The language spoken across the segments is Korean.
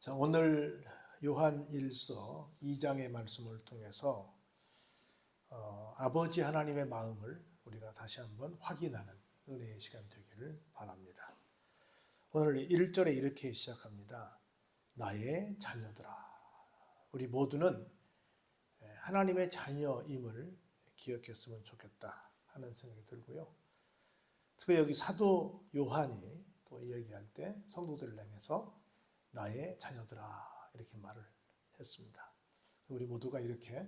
자, 오늘 요한일서 2장의 말씀을 통해서 아버지 하나님의 마음을 우리가 다시 한번 확인하는 은혜의 시간 되기를 바랍니다. 오늘 1절에 이렇게 시작합니다. 나의 자녀들아. 우리 모두는 하나님의 자녀임을 기억했으면 좋겠다 하는 생각이 들고요. 특히 여기 사도 요한이 또 이야기할 때 성도들을 향해서 나의 자녀들아 이렇게 말을 했습니다. 우리 모두가 이렇게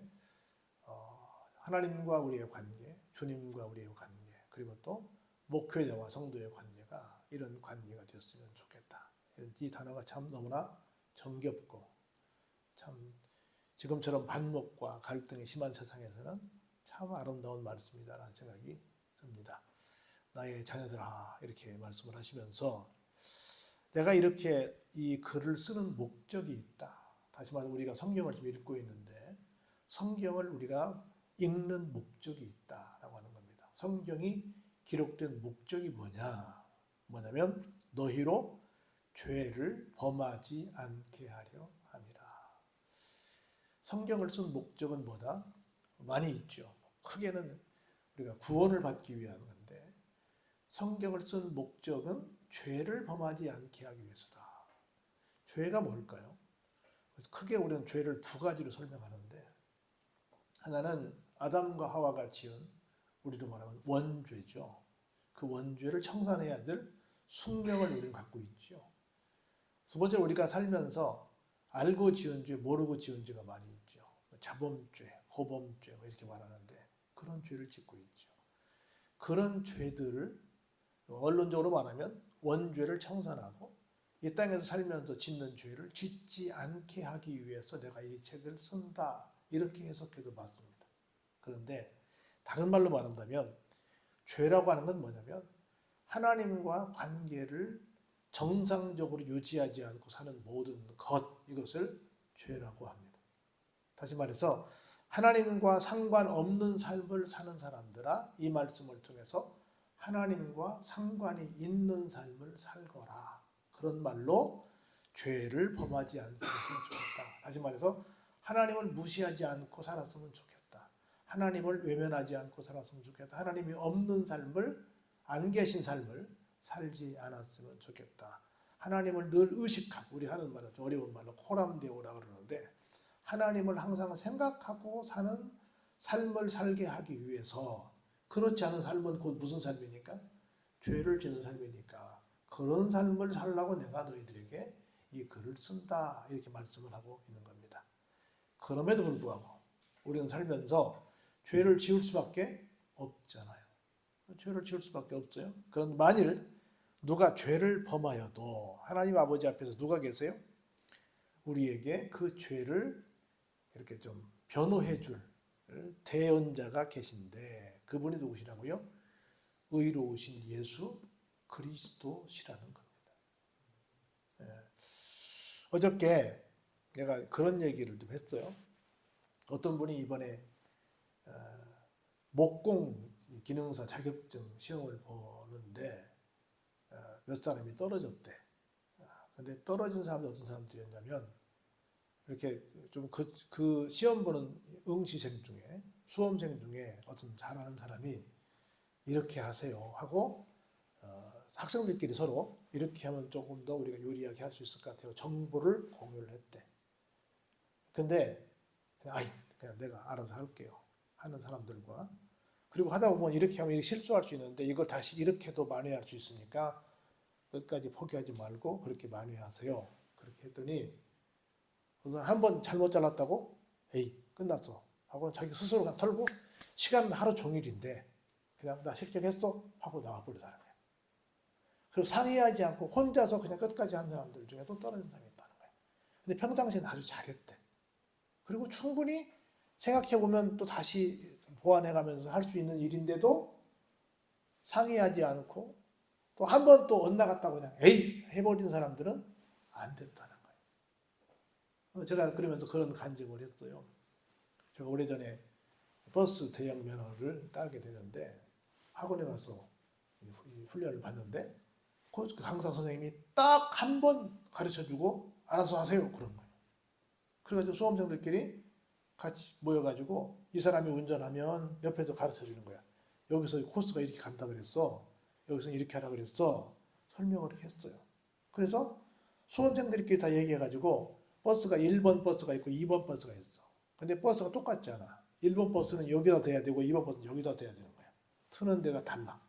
하나님과 우리의 관계, 주님과 우리의 관계, 그리고 또 목회자와 성도의 관계가 이런 관계가 되었으면 좋겠다. 이 단어가 참 너무나 정겹고 참 지금처럼 반목과 갈등이 심한 세상에서는 참 아름다운 말씀이다라는 생각이 듭니다. 나의 자녀들아 이렇게 말씀을 하시면서 내가 이렇게 이 글을 쓰는 목적이 있다. 다시 말해 우리가 성경을 지금 읽고 있는데 성경을 우리가 읽는 목적이 있다라고 하는 겁니다. 성경이 기록된 목적이 뭐냐면 너희로 죄를 범하지 않게 하려 함이라. 성경을 쓴 목적은 뭐다? 많이 있죠. 크게는 우리가 구원을 받기 위한 건데 성경을 쓴 목적은 죄를 범하지 않게 하기 위해서다. 죄가 뭘까요? 그래서 크게 우리는 죄를 두 가지로 설명하는데 하나는 아담과 하와가 지은 우리로 말하면 원죄죠. 그 원죄를 청산해야 될 숙명을 우리는 갖고 있죠. 두 번째 우리가 살면서 알고 지은 죄, 모르고 지은 죄가 많이 있죠. 자범죄, 고범죄 이렇게 말하는데 그런 죄를 짓고 있죠. 그런 죄들을 언론적으로 말하면 원죄를 청산하고 이 땅에서 살면서 짓는 죄를 짓지 않게 하기 위해서 내가 이 책을 쓴다 이렇게 해석해도 맞습니다. 그런데 다른 말로 말한다면 죄라고 하는 건 뭐냐면 하나님과 관계를 정상적으로 유지하지 않고 사는 모든 것 이것을 죄라고 합니다. 다시 말해서 하나님과 상관없는 삶을 사는 사람들아 이 말씀을 통해서 하나님과 상관이 있는 삶을 살거라. 그런 말로 죄를 범하지 않게 했으면 좋겠다. 다시 말해서 하나님을 무시하지 않고 살았으면 좋겠다. 하나님을 외면하지 않고 살았으면 좋겠다. 하나님이 없는 삶을, 안 계신 삶을 살지 않았으면 좋겠다. 하나님을 늘 의식하고, 우리 하는 말은 어려운 말로 코람데오라고 그러는데 하나님을 항상 생각하고 사는 삶을 살게 하기 위해서 그렇지 않은 삶은 곧 무슨 삶이니까? 죄를 짓는 삶이니까 그런 삶을 살라고 내가 너희들에게 이 글을 쓴다 이렇게 말씀을 하고 있는 겁니다. 그럼에도 불구하고 우리는 살면서 죄를 지을 수밖에 없잖아요. 죄를 지을 수밖에 없어요. 그런데 만일 누가 죄를 범하여도 하나님 아버지 앞에서 누가 계세요? 우리에게 그 죄를 이렇게 좀 변호해 줄 대언자가 계신데 그분이 누구시라고요? 의로우신 예수 그리스도시라는 겁니다. 어저께 내가 그런 얘기를 좀 했어요. 어떤 분이 이번에 목공 기능사 자격증 시험을 보는데 몇 사람이 떨어졌대. 근데 떨어진 사람이 어떤 사람들이었냐면 이렇게 좀 그 시험 보는 응시생 중에 수험생 중에 어떤 잘하는 사람이 이렇게 하세요 하고 학생들끼리 서로 이렇게 하면 조금 더 우리가 유리하게 할 수 있을 것 같아요. 정보를 공유를 했대. 근데 그냥 내가 알아서 할게요 하는 사람들과 그리고 하다 보면 이렇게 하면 실수할 수 있는데 이걸 다시 이렇게도 만회할 수 있으니까 끝까지 포기하지 말고 그렇게 만회하세요. 그렇게 했더니 한번 잘못 잘랐다고 끝났어 하고 자기 스스로 그냥 털고 시간은 하루 종일인데 그냥 나 실격했어 하고 나와버리다는 거야. 그리고 상의하지 않고 혼자서 그냥 끝까지 한 사람들 중에 또 떨어진 사람이 있다는 거야. 근데 평상시에는 아주 잘했대. 그리고 충분히 생각해보면 또 다시 보완해가면서 할 수 있는 일인데도 상의하지 않고 또 한 번 또 엇나갔다고 그냥 해버린 사람들은 안 됐다는 거예요. 제가 그러면서 그런 간증을 했어요. 제가 오래전에 버스 대형 면허를 따게 되는데 학원에 가서 훈련을 받는데 그 강사 선생님이 딱 한 번 가르쳐주고 알아서 하세요. 그런 거예요. 그래가지고 수험생들끼리 같이 모여가지고 이 사람이 운전하면 옆에서 가르쳐 주는 거야. 여기서 코스가 이렇게 간다 그랬어. 여기서 이렇게 하라 그랬어. 설명을 이렇게 했어요. 그래서 수험생들끼리 다 얘기해가지고 버스가 1번 버스가 있고 2번 버스가 있어. 근데 버스가 똑같잖아. 1번 버스는 여기다 대야 되고 2번 버스는 여기다 대야 되는 거야. 트는 데가 달라.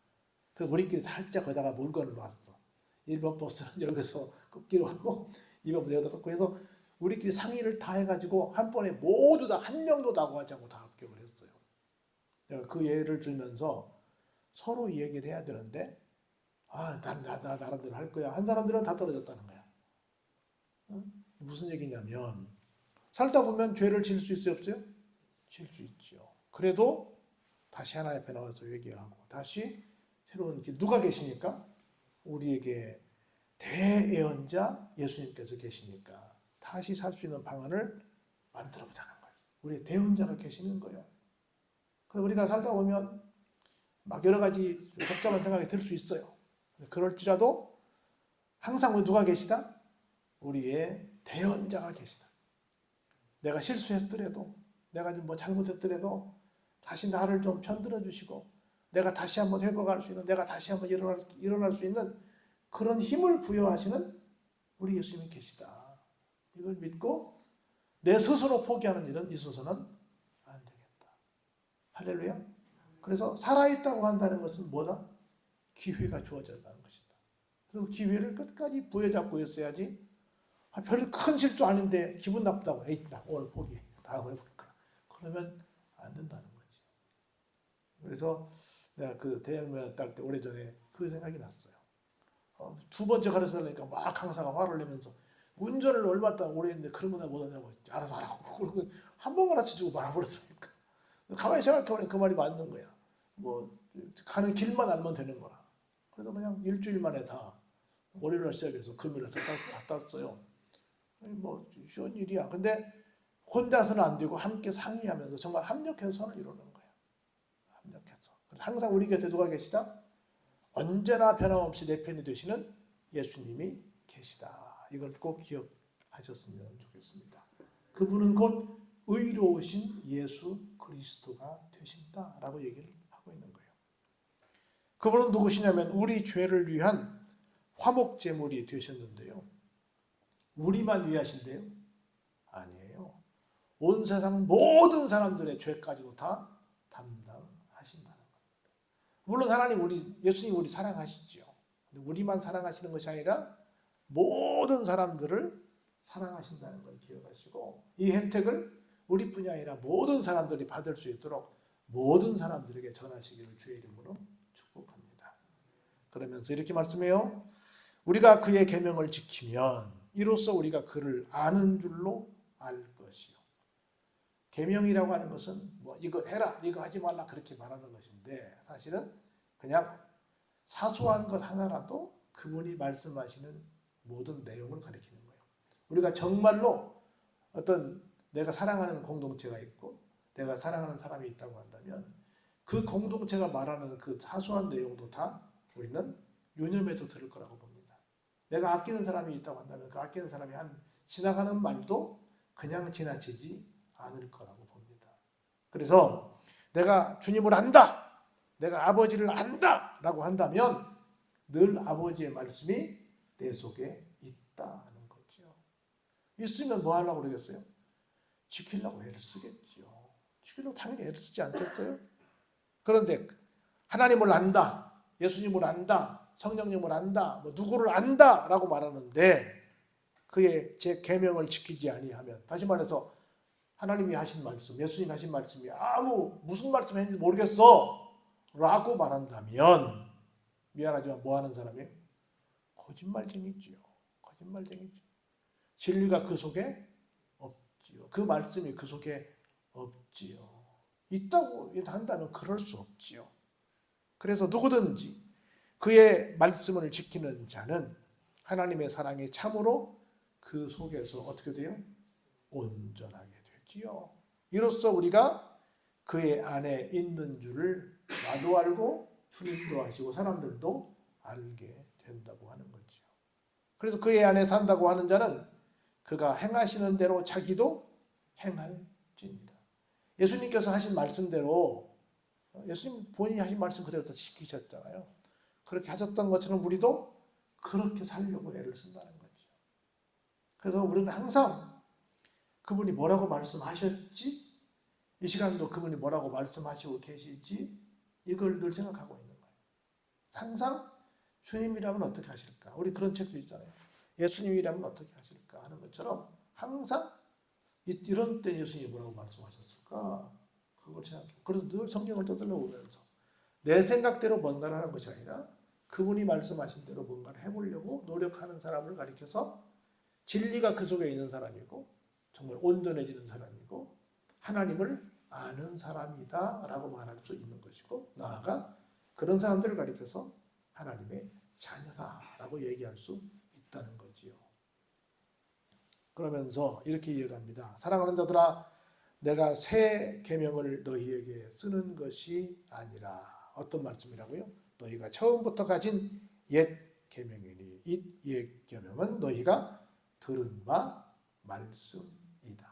그래서 우리끼리 살짝 거다가 물건을 놨어. 1번 버스는 여기서 꺾기로 하고 2번 버스는 여기다 꺾고 해서 우리끼리 상의를 다 해가지고 한 번에 모두 다 한 명도 나고하지 않고 다 합격을 했어요. 내가 그 예를 들면서 서로 얘기를 해야 되는데 나 나름대로 할 거야. 한 사람들은 다 떨어졌다는 거야. 무슨 얘기냐면 살다 보면 죄를 지을 수 있어요? 없어요? 지을 수 있죠. 그래도 다시 하나님 앞에 나와서 얘기하고 다시 새로운 누가 계시니까? 우리에게 대예언자 예수님께서 계시니까 다시 살 수 있는 방안을 만들어 보자는 거예요. 우리의 대언자가 계시는 거예요. 그래서 우리가 살다 보면 막 여러 가지 복잡한 생각이 들 수 있어요. 그럴지라도 항상 누가 계시다? 우리의 대언자가 계시다. 내가 실수했더라도 내가 뭐 잘못했더라도 다시 나를 좀 편들어 주시고 내가 다시 한번 회복할 수 있는 내가 다시 한번 일어날 수 있는 그런 힘을 부여하시는 우리 예수님이 계시다. 이걸 믿고 내 스스로 포기하는 일은 있어서는 안 되겠다. 할렐루야. 그래서 살아있다고 한다는 것은 뭐다? 기회가 주어졌다는 것이다. 그래서 기회를 끝까지 부여잡고 있어야지 별로 큰 실수 아닌데 기분 나쁘다고 에이 나 오늘 포기해. 다음에 볼까. 그러면 안 된다는 거지. 그래서 내가 그 대학면 딸 때 오래전에 그 생각이 났어요. 두 번째 가르쳐달라니까 막 강사가 화를 내면서 운전을 얼마 동안 오래 했는데 그런 거나 못하냐고 알아서 하라고 한 번 가르쳐주고 말아버렸으니까 가만히 생각해보니 그 말이 맞는 거야. 뭐 가는 길만 알면 되는 거라. 그래서 그냥 일주일 만에 다 월요일날 시작해서 금요일에 다 땄어요. 뭐 쉬운 일이야. 근데 혼자서는 안 되고 함께 상의하면서 정말 합력해서는 이루는 거예요. 합력해서. 항상 우리 곁에 누가 계시다? 언제나 변함없이 내 편이 되시는 예수님이 계시다. 이걸 꼭 기억하셨으면 좋겠습니다. 그분은 곧 의로우신 예수 그리스도가 되신다라고 얘기를 하고 있는 거예요. 그분은 누구시냐면 우리 죄를 위한 화목제물이 되셨는데요. 우리만 위하신대요? 아니에요. 온 세상 모든 사람들의 죄까지도 다 담당하신다는 겁니다. 물론 하나님 예수님 우리 사랑하시죠. 우리만 사랑하시는 것이 아니라 모든 사람들을 사랑하신다는 걸 기억하시고 이 혜택을 우리뿐이 아니라 모든 사람들이 받을 수 있도록 모든 사람들에게 전하시기를 주의 이름으로 축복합니다. 그러면서 이렇게 말씀해요. 우리가 그의 계명을 지키면 이로써 우리가 그를 아는 줄로 알 것이요. 계명이라고 하는 것은 뭐 이거 해라, 이거 하지 말라 그렇게 말하는 것인데 사실은 그냥 사소한 것 하나라도 그분이 말씀하시는 모든 내용을 가리키는 거예요. 우리가 정말로 어떤 내가 사랑하는 공동체가 있고 내가 사랑하는 사람이 있다고 한다면 그 공동체가 말하는 그 사소한 내용도 다 우리는 유념해서 들을 거라고 봅니다. 내가 아끼는 사람이 있다고 한다면 그 아끼는 사람이 지나가는 말도 그냥 지나치지 않을 거라고 봅니다. 그래서 내가 주님을 안다, 내가 아버지를 안다 라고 한다면 늘 아버지의 말씀이 내 속에 있다는 거죠. 있으면 뭐 하려고 그러겠어요? 지키려고 애를 쓰겠죠. 지키려고 당연히 애를 쓰지 않겠어요? 그런데 하나님을 안다, 예수님을 안다, 성령님을 안다, 뭐 누구를 안다 라고 말하는데 그의 제 계명을 지키지 아니하면, 다시 말해서 하나님이 하신 말씀, 예수님이 하신 말씀이 무슨 말씀 했는지 모르겠어 라고 말한다면 미안하지만 뭐 하는 사람이에요? 거짓말쟁이지요. 거짓말쟁이죠. 진리가 그 속에 없지요. 그 말씀이 그 속에 없지요. 있다고 한다면 그럴 수 없지요. 그래서 누구든지 그의 말씀을 지키는 자는 하나님의 사랑이 참으로 그 속에서 어떻게 돼요? 온전하게 되지요. 이로써 우리가 그의 안에 있는 줄을 나도 알고 주님도 아시고 사람들도 알게 된다고 하는 거죠. 그래서 그의 안에 산다고 하는 자는 그가 행하시는 대로 자기도 행할지니라. 예수님께서 하신 말씀대로 예수님 본인이 하신 말씀 그대로 다 지키셨잖아요. 그렇게 하셨던 것처럼 우리도 그렇게 살려고 애를 쓴다는 거죠. 그래서 우리는 항상 그분이 뭐라고 말씀하셨지? 이 시간도 그분이 뭐라고 말씀하시고 계시지? 이걸 늘 생각하고 있는 거예요. 항상 주님이라면 어떻게 하실까? 우리 그런 책도 있잖아요. 예수님이라면 어떻게 하실까 하는 것처럼 항상 이런 때 예수님이 뭐라고 말씀하셨을까? 그걸 생각해요. 그래서 늘 성경을 떠들어보면서 내 생각대로 뭔가를 하는 것이 아니라 그분이 말씀하신 대로 뭔가를 해보려고 노력하는 사람을 가리켜서 진리가 그 속에 있는 사람이고 정말 온전해지는 사람이고 하나님을 아는 사람이다 라고 말할 수 있는 것이고 나아가 그런 사람들을 가리켜서 하나님의 자녀다 라고 얘기할 수 있다는 거지요. 그러면서 이렇게 이해합니다. 사랑하는 자들아 내가 새 계명을 너희에게 쓰는 것이 아니라 어떤 말씀이라고요? 너희가 처음부터 가진 옛 계명이니 이 옛 계명은 너희가 들은 바 말씀이다.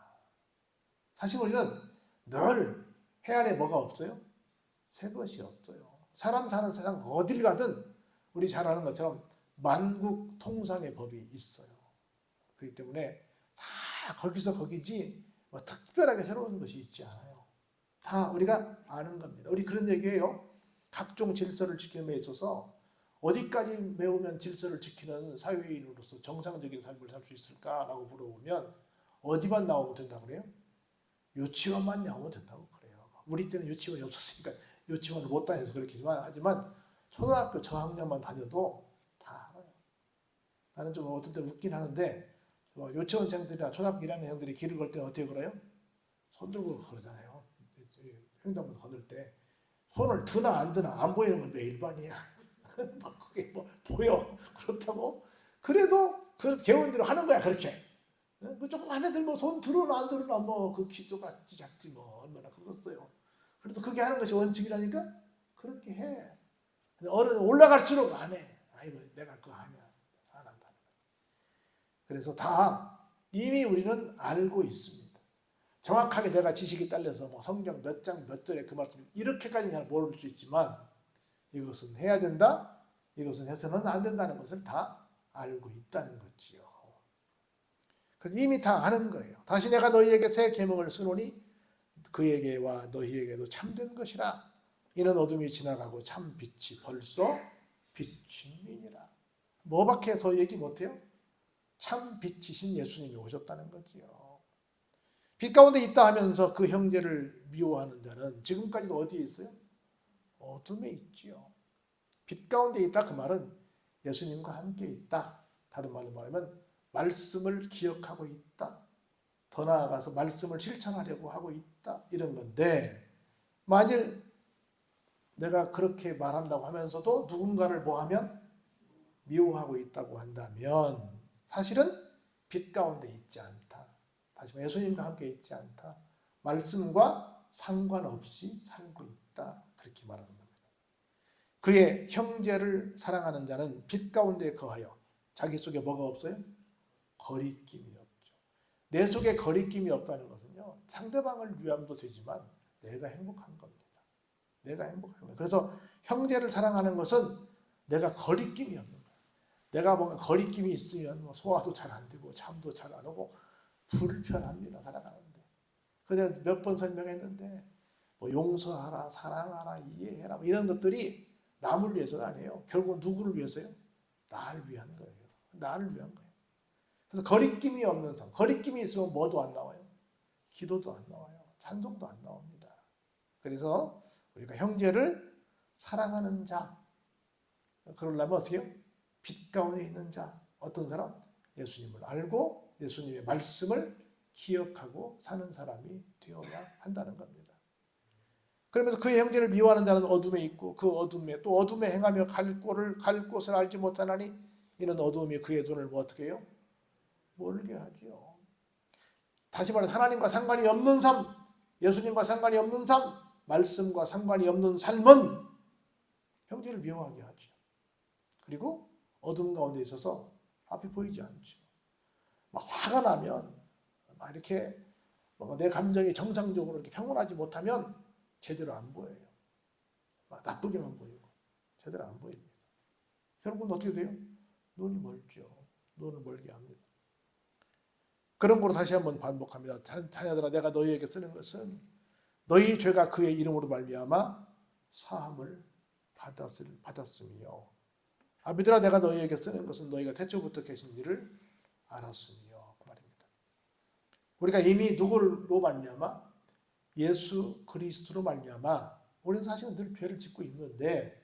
사실 우리는 늘 해 안에 뭐가 없어요? 새 것이 없어요. 사람 사는 세상 어딜 가든 우리 잘 아는 것처럼 만국 통상의 법이 있어요. 그렇기 때문에 다 거기서 거기지 뭐 특별하게 새로운 것이 있지 않아요. 다 우리가 아는 겁니다. 우리 그런 얘기예요. 각종 질서를 지키는 데 있어서 어디까지 배우면 질서를 지키는 사회인으로서 정상적인 삶을 살 수 있을까라고 물어보면 어디만 나오면 된다고 그래요? 유치원만 나오면 된다고 그래요. 우리 때는 유치원이 없었으니까 유치원을 못 다녀서 그렇겠지만 하지만 초등학교 저학년만 다녀도 다 알아요. 나는 좀 어떤 때 웃긴 하는데 유치원생들이나 초등학교 1학년생들이 길을 걸 때는 어떻게 걸어요? 손 들고 그러잖아요. 횡단보도 건널 때 손을 드나 안 드나 안 보이는 건 왜 일반이야? 막 그게 뭐 보여 그렇다고 그래도 그 개원대로 하는 거야 그렇게. 그 조금 안에들 뭐 손 들으나 안 들으나 뭐 그 기도 같지 작지 뭐 얼마나 크겠어요. 그래도 그게 하는 것이 원칙이라니까 그렇게 해. 근데 어른 올라갈수록 안 해. 아이고 내가 그거 아니야 안 한다. 그래서 다 이미 우리는 알고 있습니다. 정확하게 내가 지식이 딸려서 뭐 성경 몇 장 몇 절에 그 말씀 이렇게까지는 잘 모를 수 있지만 이것은 해야 된다. 이것은 해서는 안 된다는 것을 다 알고 있다는 거지요. 그래서 이미 다 아는 거예요. 다시 내가 너희에게 새 계명을 쓰노니 그에게와 너희에게도 참된 것이라. 이는 어둠이 지나가고 참 빛이 벌써 비춘이니라. 뭐밖에 더 얘기 못해요? 참 빛이신 예수님이 오셨다는 거지요. 빛 가운데 있다 하면서 그 형제를 미워하는 자는 지금까지도 어디에 있어요? 어둠에 있지요. 빛 가운데 있다 그 말은 예수님과 함께 있다. 다른 말로 말하면 말씀을 기억하고 있다. 더 나아가서 말씀을 실천하려고 하고 있다. 이런 건데 만일 내가 그렇게 말한다고 하면서도 누군가를 뭐하면 미워하고 있다고 한다면 사실은 빛 가운데 있지 않다. 다시 말해 예수님과 함께 있지 않다. 말씀과 상관없이 살고 있다. 그렇게 말하는 겁니다. 그의 형제를 사랑하는 자는 빛 가운데 거하여 자기 속에 뭐가 없어요? 거리낌이 없죠. 내 속에 거리낌이 없다는 것은요. 상대방을 위함도 되지만 내가 행복한 겁니다. 내가 행복한 겁니다. 그래서 형제를 사랑하는 것은 내가 거리낌이 없는 거예요. 내가 뭔가 거리낌이 있으면 소화도 잘 안 되고 잠도 잘 안 오고 불편합니다. 살아가는데. 그래서 몇 번 설명했는데 뭐 용서하라, 사랑하라, 이해해라 이런 것들이 남을 위해서가 아니에요. 결국은 누구를 위해서요? 나를 위한 거예요. 나를 위한 거예요. 그래서 거리낌이 없는 삶. 거리낌이 있으면 뭐도 안 나와요? 기도도 안 나와요. 찬송도 안 나옵니다. 그래서 우리가 형제를 사랑하는 자. 그러려면 어떻게 해요? 빛 가운데 있는 자. 어떤 사람? 예수님을 알고 예수님의 말씀을 기억하고 사는 사람이 되어야 한다는 겁니다. 그러면서 그의 형제를 미워하는 자는 어둠에 있고 그 어둠에 또 어둠에 행하며 갈 곳을 알지 못하나니 이는 어둠이 그의 눈을 뭐 어떻게 해요? 모르게 하죠. 다시 말해서 하나님과 상관이 없는 삶, 예수님과 상관이 없는 삶, 말씀과 상관이 없는 삶은 형제를 미워하게 하죠. 그리고 어둠 가운데 있어서 앞이 보이지 않죠. 막 화가 화가 나면 막 이렇게 뭔가 내 감정이 정상적으로 이렇게 평온하지 못하면 제대로 안 보여요. 막 나쁘게만 보이고 제대로 안 보입니다. 여러분 어떻게 돼요? 눈이 멀죠. 눈을 멀게 합니다. 그러므로 다시 한번 반복합니다. 자녀들아, 내가 너희에게 쓰는 것은 너희 죄가 그의 이름으로 말미암아 사함을 받았으며, 아비들아, 내가 너희에게 쓰는 것은 너희가 태초부터 계신 일을 알았으며, 그 말입니다. 우리가 이미 누구로 말미암아? 예수 그리스도로 말미암아 우리는 사실은 늘 죄를 짓고 있는데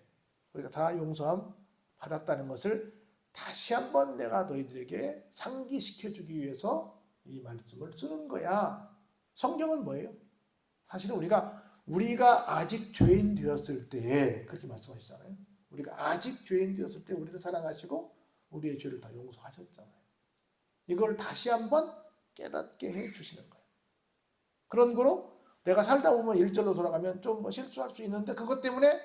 우리가 다 용서함 받았다는 것을 다시 한번 내가 너희들에게 상기시켜주기 위해서 이 말씀을 쓰는 거야. 성경은 뭐예요? 사실은 우리가 아직 죄인 되었을 때에 그렇게 말씀하시잖아요. 우리가 아직 죄인 되었을 때 우리를 사랑하시고 우리의 죄를 다 용서하셨잖아요. 이걸 다시 한번 깨닫게 해주시는 거예요. 그런 거로 내가 살다 보면 1절로 돌아가면 좀 실수할 수 있는데 그것 때문에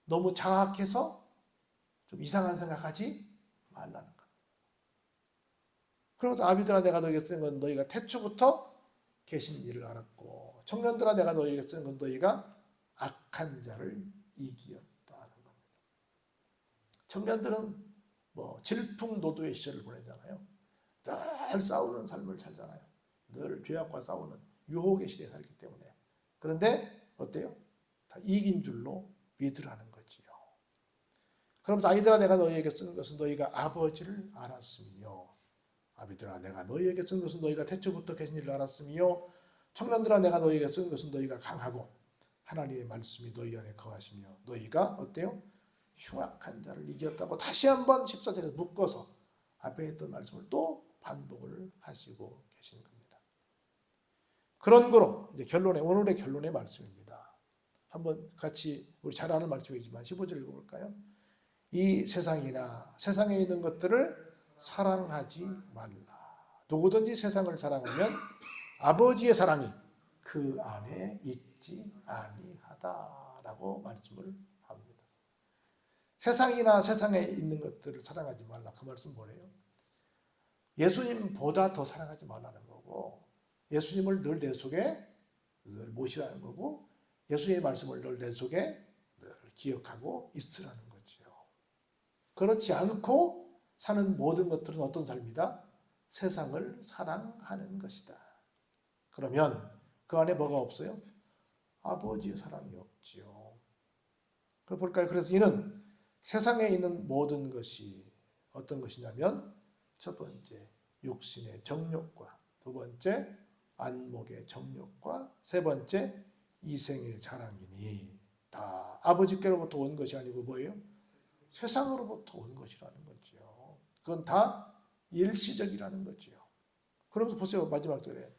너무 장악해서 좀 이상한 생각하지 말라는 거예요. 그래서 아비들아, 내가 너희에게 쓰는 건 너희가 태초부터 계신 일을 알았고, 청년들아, 내가 너희에게 쓰는 건 너희가 악한 자를 이기었다는 겁니다. 청년들은 질풍노도의 시절을 보내잖아요. 늘 싸우는 삶을 살잖아요. 늘 죄악과 싸우는 유혹의 시대에 살기 때문에. 그런데 어때요? 다 이긴 줄로 믿으라는 거지요. 그러면서 아이들아, 내가 너희에게 쓰는 것은 너희가 아버지를 알았으며, 아비들아, 내가 너희에게 쓴 것은 너희가 태초부터 계신 일을 알았으며, 청년들아, 내가 너희에게 쓴 것은 너희가 강하고 하나님의 말씀이 너희 안에 거하시며 너희가 어때요? 흉악한 자를 이겼다고 다시 한번 14절에서 묶어서 앞에 했던 말씀을 또 반복을 하시고 계신 겁니다. 그런 거로 이제 오늘의 결론의 말씀입니다. 한번 같이 우리 잘 아는 말씀이지만 15절 읽어볼까요? 이 세상에 있는 것들을 사랑하지 말라. 누구든지 세상을 사랑하면 아버지의 사랑이 그 안에 있지 아니하다라고 말씀을 합니다. 세상이나 세상에 있는 것들을 사랑하지 말라. 그 말씀은 뭐래요? 예수님보다 더 사랑하지 말라는 거고, 예수님을 늘 내 속에 늘 모시라는 거고, 예수님의 말씀을 늘 내 속에 늘 기억하고 있으라는 거죠. 그렇지 않고 사는 모든 것들은 어떤 삶이다? 세상을 사랑하는 것이다. 그러면 그 안에 뭐가 없어요? 아버지의 사랑이 없지요. 볼까요? 그래서 이는 세상에 있는 모든 것이 어떤 것이냐면, 첫 번째 육신의 정욕과, 두 번째 안목의 정욕과, 세 번째 이생의 자랑이니 다 아버지께로부터 온 것이 아니고 뭐예요? 세상으로부터 온 것이라는 거죠. 그건 다 일시적이라는 거죠. 그러면서 보세요. 마지막 절에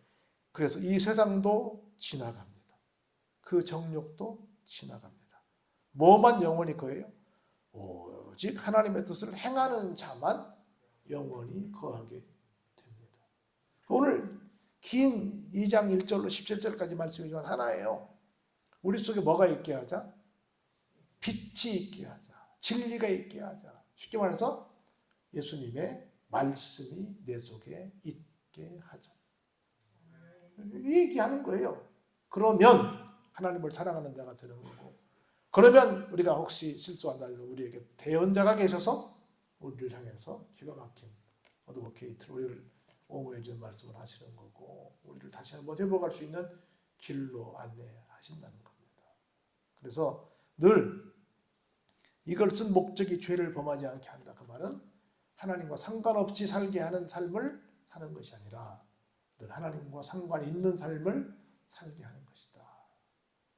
그래서 이 세상도 지나갑니다. 그 정욕도 지나갑니다. 뭐만 영원히 거예요? 오직 하나님의 뜻을 행하는 자만 영원히 거하게 됩니다. 오늘 긴 2장 1절로 17절까지 말씀이지만 하나예요. 우리 속에 뭐가 있게 하자? 빛이 있게 하자. 진리가 있게 하자. 쉽게 말해서 예수님의 말씀이 내 속에 있게 하자. 이 얘기하는 거예요. 그러면 하나님을 사랑하는 자가 되는 거고, 그러면 우리가 혹시 실수한다 해서 우리에게 대언자가 계셔서 우리를 향해서 기가 막힌 어드보케이트, 우리를 옹호해 주는 말씀을 하시는 거고, 우리를 다시 한번 회복할 수 있는 길로 안내하신다는 겁니다. 그래서 늘 이걸 쓴 목적이 죄를 범하지 않게 한다. 그 말은 하나님과 상관없이 살게 하는 삶을 사는 것이 아니라 늘 하나님과 상관 있는 삶을 살게 하는 것이다.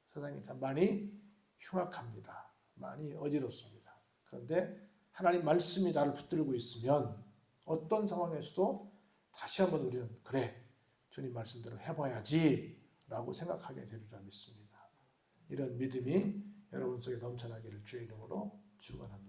세상이 참 많이 흉악합니다. 많이 어지럽습니다. 그런데 하나님 말씀이 나를 붙들고 있으면 어떤 상황에서도 다시 한번 우리는 그래, 주님 말씀대로 해봐야지 라고 생각하게 되리라 믿습니다. 이런 믿음이 여러분 속에 넘쳐나기를 주의 이름으로 축원합니다.